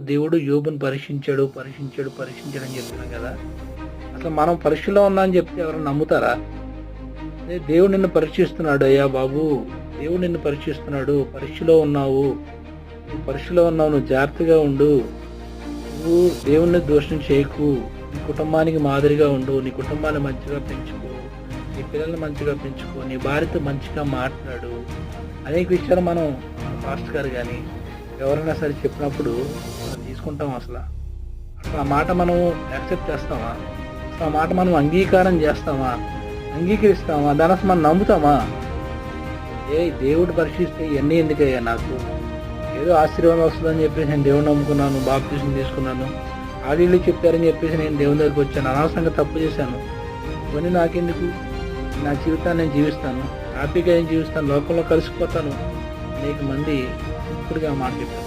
దేవుడు యోబుని పరీక్షించాడు, పరీక్షించాడు, పరీక్షించాడు అని చెప్తున్నాం కదా! అసలు మనం పరీక్షలో ఉన్నా అని చెప్తే ఎవరైనా నమ్ముతారా? అదే దేవుడు నిన్ను పరీక్షిస్తున్నాడు. అయ్యా బాబు! దేవుడు నిన్ను పరీక్షిస్తున్నాడు. పరీక్షలో ఉన్నావు. నువ్వు పరీక్షలో ఉన్నావు. నువ్వు జాగ్రత్తగా ఉండు. నువ్వు దేవుడిని దూషణ చేయకు. నీ కుటుంబానికి మాదిరిగా ఉండు. నీ కుటుంబాన్ని మంచిగా పెంచుకో. నీ పిల్లల్ని మంచిగా పెంచుకో. నీ భార్యతో మంచిగా మాట్లాడు. అనేక విషయాలు మనం పాస్టర్ గారు గాని, ఎవరైనా సరే చెప్పినప్పుడు మనం తీసుకుంటాం అసల. అసలు ఆ మాట మనం యాక్సెప్ట్ చేస్తామా? అసలు ఆ మాట మనం అంగీకారం చేస్తామా? అంగీకరిస్తామా? దాన్ని అసలు మనం నమ్ముతామా? దేవుడు పరీక్షిస్తే ఇవన్నీ ఎందుకయ్యా నాకు? ఏదో ఆశీర్వాదం వస్తుందని చెప్పేసి నేను దేవుడిని నమ్ముకున్నాను, బాప్తిసం తీసుకున్నాను, ఆడిళ్ళు చెప్పారని చెప్పేసి నేను దేవుని దగ్గరికి వచ్చాను, అనవసరంగా తప్పు చేశాను. ఇవన్నీ నాకెందుకు? నా జీవితాన్ని నేను జీవిస్తాను, హ్యాపీగా నేను జీవిస్తాను, లోకంలో కలిసిపోతాను. అనేక మంది ఇప్పుడుగా మాట చెప్పారు.